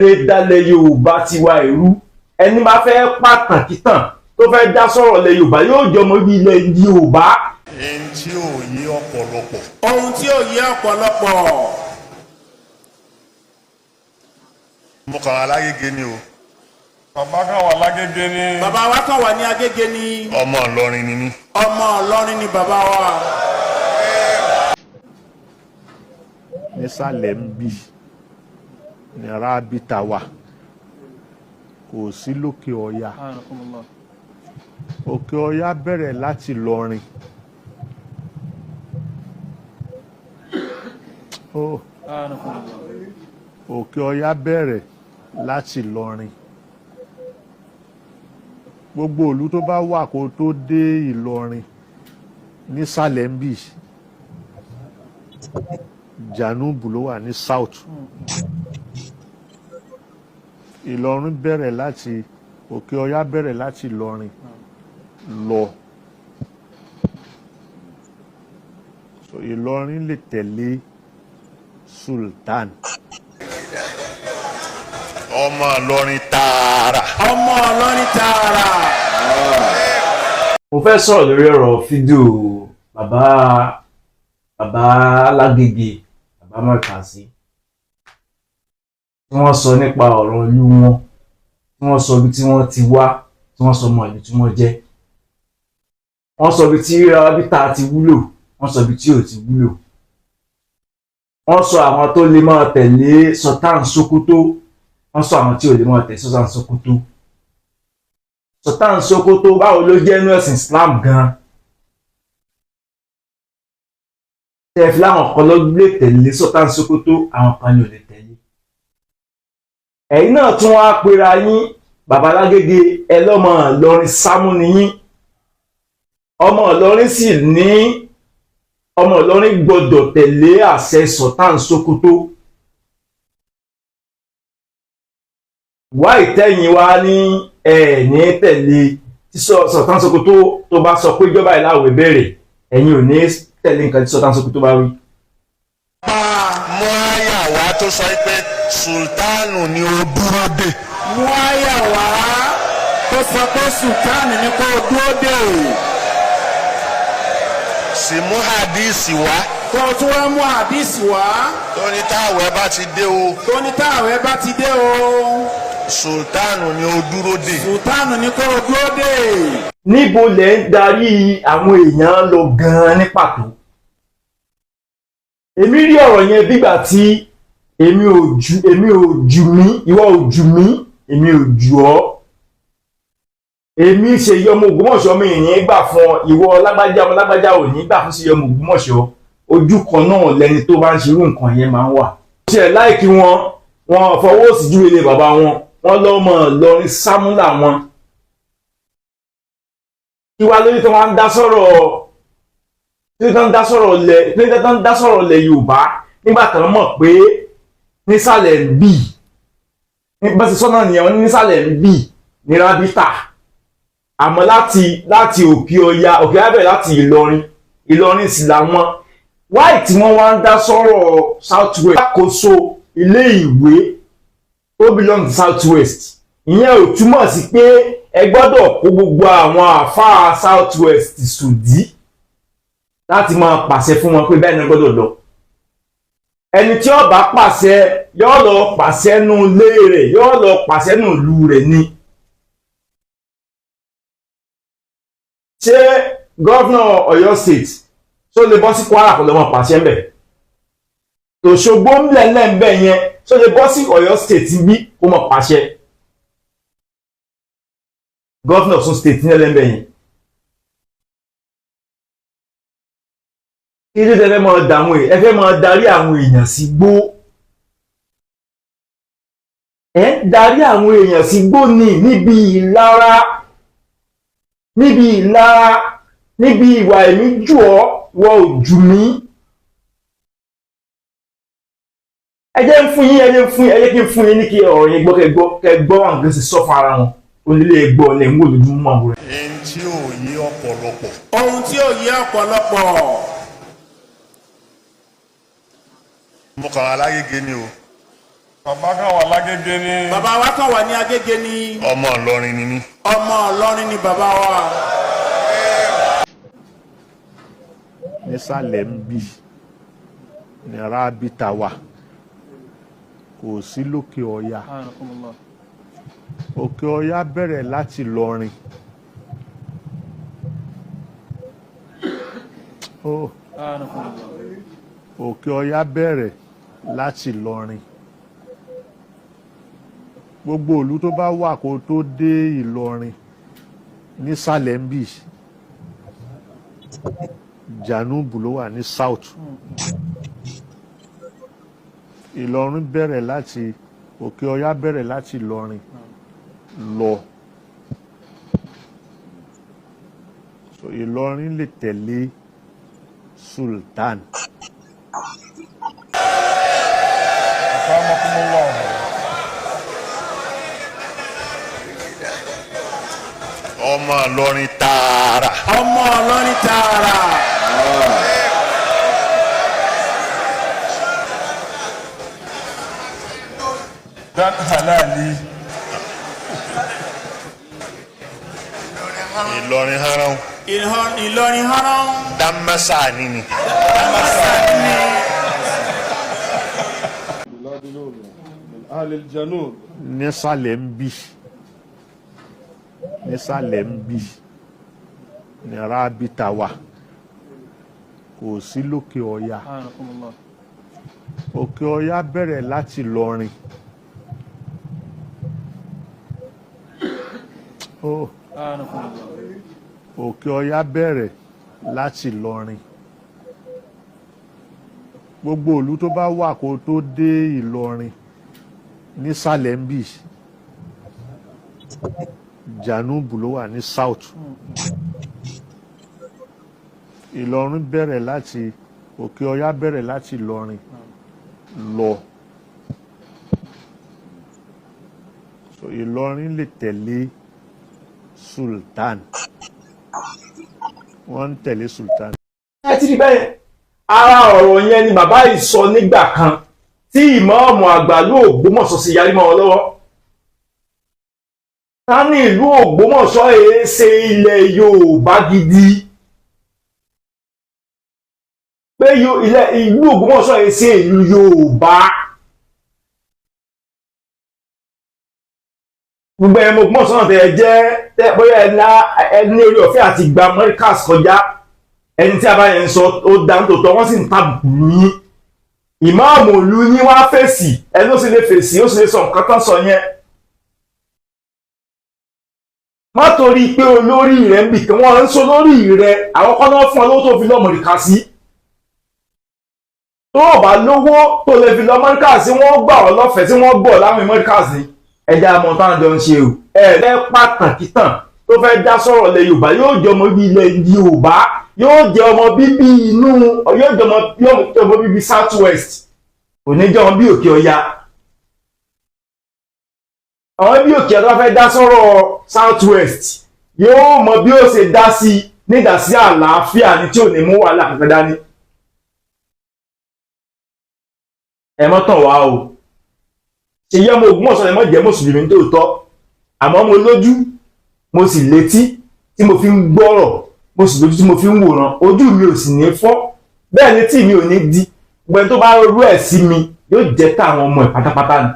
lè dalẹ̀ Yorùbá tiwa ìrú ẹni bá fẹ́ pàtàkì tàn tó fẹ́ dá sọ̀rọ̀ lẹ̀ Yorùbá yóò jọmọ bí ilẹ̀ Yorùbá. ohun tí ò yé ọ̀pọ̀lọpọ̀. ohun tí ò yé ọ̀pọ̀lọpọ̀. mo kàn wá lágége ni o. bàbá kan wà lágége ni. bàbá wa kan wà ní Agége ni. ọmọ Ìlọrin ni mí. ọmọ Ìlọrin ni bàbá wa. nísàlẹ̀ ń bì ní rábítà wà kò sí lókè ọya òkè ọya bẹ̀rẹ̀ láti Ìlọrin òkè ọya bẹ̀rẹ̀ láti Ìlọrin gbogbo ìlú tó bá wà kó tó dé Ìlọrin nísàlẹ̀ ń bì Janubu ló wà ní south Ìlọrin bẹ̀rẹ̀ láti òkè ọya bẹ̀rẹ̀ láti Ìlọrin lọ so Ìlọrin lè tẹ̀lé Sultan. ọmọ Ìlọrin tààrà. ọmọ Ìlọrin tààrà. mo fẹ́ sọ̀rọ̀ lórí ọ̀rọ̀ fídíò bàbá Alágége bàbá Mọ́kàsí tí wọ́n sọ nípa ọ̀rọ̀ ìlú wọn tí wọ́n sọ ibi tí wọ́n ti wá tí wọ́n sọ ọmọ ìlú tí wọ́n jẹ́ wọ́n sọ ibi tí rábítà ti wúlò wọ́n sọ ibi tí ò ti wúlò wọ́n sọ àwọn tó lè máa tẹ̀lé Sultan Sokoto wọ́n sọ àwọn tí ò lè máa tẹ̀lé Sultan Sokoto. Sultan Sokoto báwo ló jẹ́ inú ẹ̀sìn Islam gan-an tẹ́ fi láwọn kan ló lè tẹ̀lé Sultan Sokoto àwọn kan ní ò lè tẹ̀lé. ẹ̀yin náà tún wá pera yín bàbá Alágége ẹlọ́mọ Ìlọrin sámú ni yín ọmọ Ìlọrin sì ní ọmọ Ìlọrin gbọ́dọ̀ tẹ̀lé àṣẹ Sultan Sokoto. wá ìtẹ́yìn wá ní ní tẹ̀lé tí Sultan Sokoto tó bá sọ pé ìjọba ìláwẹ̀ bẹ̀rẹ̀ ẹ̀yin ò ní tẹ̀lé nǹkan tí Sultan Sokoto bá wí. mú àyà wá tó sọ pé sultanu ni ó dúró dè. mú àyà wá tó sọ pé Sultan ni kó dúró dè. sì mú hadisi wá. kó tún wá mú hadisi wá. tó ní táwẹ̀ bá ti dé o. tó ní táwẹ̀ bá ti dé o. sultanu ni ó dúró dè. Sultan ni kó dúró dè. níbo lẹ ń darí àwọn èèyàn lọ gan-an ní pàtó. èmi rí ọ̀rọ̀ yẹn bígbà tí èmi ò jù mí ìwọ ò jù mí èmi ò jù ọ́. èmi ṣe yọmọ Ògbómọ̀ṣọ́ mi ìyẹn gbà fún ọ ìwọ lágbájá ọmọ lágbájá ò ní gbà fún ṣe yọmọ Ògbómọ̀ṣọ́ ojú kan náà lẹni tó bá ń ṣerú nǹkan yẹn máa ń wà. ó ṣe láìkí wọn fọwọ́ sí ju ilé bàbá wọn lọ́mọ Ìlọrin sámúlà wọn. ìwà lórí tó máa ń dá sọ̀rọ̀ lẹ̀ Yorùbá nígbà tó mọ̀ pé nísàlẹ̀ ń bì bá ti sọ́nà nìyẹn wọn nísàlẹ̀ ń bì ní rábítà àmọ́ láti òkè ọya bẹ̀rẹ̀ láti Ìlọrin sì làwọn wáì tí wọ́n wá ń dá sọ̀rọ̀ South West lákòóso ilé ìwé tó belong to South West ìyẹn ò túmọ̀ sí pé ẹ gbọ́dọ̀ kó gbogbo àwọn àfáà South West sòdí láti máa pàṣẹ fún wọn pé bẹ́ẹ̀ ni gbọ́dọ̀ lọ. ẹni tí ó bá pàṣẹ yóò lọ pàṣẹ nù ilé rẹ̀ yóò lọ pàṣẹ nù ìlú rẹ̀ ni. ṣé gọ́vnà Ọ̀yọ́ state tó lè bọ́ sí Kwara kó lọ mọ̀ pàṣẹ ń bẹ̀? tòṣogbo ń lẹ̀ ń bẹ̀ yẹn tó lè bọ́ sí Ọ̀yọ́ state bí kó mọ̀ pàṣẹ? gọ́vnà Ọ̀ṣun state ní ẹlẹ́mbẹ̀ yẹn. kí ló dé fẹ́ máa dààmú ẹ fẹ́ máa darí àwọn èèyàn sí gbó. ẹ ń darí àwọn èèyàn sí gbó níbi ìlara ìwà ẹ̀mí jù ọ́ wọ ojú mi. ẹ jẹ́ kí n fún yín ní kí ọ̀rọ̀ yẹn gbọ́ kẹ́ gbọ́ àwọn gbèsè sọ fún ara wọn onílé ẹgbọ́ ọ̀lẹ́ ń wò lójúmọ́ àwọn rẹ̀. ohun tí ò yé ọ̀pọ̀lọpọ̀. ohun tí ò yé ọ̀pọ̀lọpọ̀. mo kàn wá lágége ni o. bàbá kan wà lágége ní. bàbá wa kan wà ní Agége ní. ọmọ Ìlọrin ni mí. ọmọ Ìlọrin ni bàbá wa. nísàlẹ̀ ń bì ní rábítà wà, kò sí lókè ọya. òkè ọya bẹ̀rẹ̀ láti Ìlọrin. òkè ọya bẹ̀rẹ̀ láti Ìlọrin. gbogbo ìlú tó bá wà kó tó dé Ìlọrin nísàlẹ̀ ń bì, Jànúbù ló wà ní south. Ìlọrin bẹ̀rẹ̀ láti òkè ọya bẹ̀rẹ̀ láti Ìlọrin lọ. so Ìlọrin lè tẹ̀lé Sultan. ọmọ Ìlọrin tààrà. ọmọ Ìlọrin tààrà. dan halali. Ìlọrin haran. Ìlọrin haran. Dámásà nínú. nísàlẹ̀ ń bì nísàlẹ̀ ń bì ní rábítà wà, kò sí lókè ọya. òkè ọya bẹ̀rẹ̀ láti Ìlọrin. òkè ọya bẹ̀rẹ̀ láti Ìlọrin. gbogbo ìlú tó bá wà kó tó dé Ìlọrin nísàlẹ̀ ń bì, Jànúbù ló wà ní south. Ìlọrin bẹ̀rẹ̀ láti òkè ọya bẹ̀rẹ̀ láti Ìlọrin lọ. so Ìlọrin lè tẹ̀lé Sultan. wọ́n ń tẹ̀lé Sultan. ẹ ti rí bẹ́ẹ̀ ara ọ̀rọ̀ yẹn ni bàbá yìí sọ nígbà kan tí ìmáàmù àgbà ìlú Ògbómọ̀ṣọ́ sì yarí mọ́ wọn lọ́wọ́. ta ní ìlú Ògbómọ̀ṣọ́ èé ṣe ilẹ̀ Yorùbá gidi, pé ìlú Ògbómọ̀ṣọ́ èé ṣe ìlú Yorùbá. gbogbo ẹ̀mọ Ògbómọ̀ṣọ́ náà tẹ̀ jẹ́ bóyá ẹni orí ọ̀fẹ́ àti gba Americas kọjá, ẹni tí a bá yẹn sọ ó dá ń tòótọ́, wọ́n sì ń tàbùkù yín. ìmáàmù ìlú yín wá fèsì, ẹni ó sì lè fèsì, ó sì lè sọ nǹkan tán sọ yẹn. má torí pé olórí rẹ̀ ń bì kí wọ́n ń sọ lórí rẹ̀, àwọn kan náà fún ọ lówó tó fi lọ Amẹ́ríkà sí. tó o bá lówó tó lè fi lọ Amẹ́ríkà sí, wọ́n gbà ọ́ lọ́fẹ̀ẹ́ tí wọ́n gbọ́ láwọn Amẹ́ríkà sí. ẹja àmọ́ táwọn jọ ń ṣe o. ẹ pàtàkì tán tó fẹ́ dá sọ̀rọ̀ ilẹ̀ Yorùbá yóò jẹ́ ọmọ bíbí ilẹ̀ Yorùbá, yóò jẹ́ ọmọ bíbí inú, yóò jẹ́ ọmọ bíbí South West, kò ní jẹ́ ọmọ bí Òkè Ọya. àwọn bí Òkè Ọya fẹ́ dá sọ̀rọ̀ South West yóò mọ bí ó ṣe dá sí nígbà sí àlàáfíà ní tí ò ní mú wàhálà kankan dání. ẹ mọ́ tàn wá o, ṣe yẹ ọmọ Ògbómọ̀ṣọ́ ẹ mọ́ jẹ́ mùsùlùmí tòótọ́, àmọ́ mo lójú mo sì létí tí mo fi ń gbọ́rọ̀, mo sì lójú tí mo fi ń wòran, ojú mi ò sì ní fọ́, bẹ́ẹ̀ ni tí mi ò ní di. gbogbo ẹni tó bá rú ẹ̀ sí mi yóò jẹ́ táwọn ọmọ ẹ̀ pátápátá ni.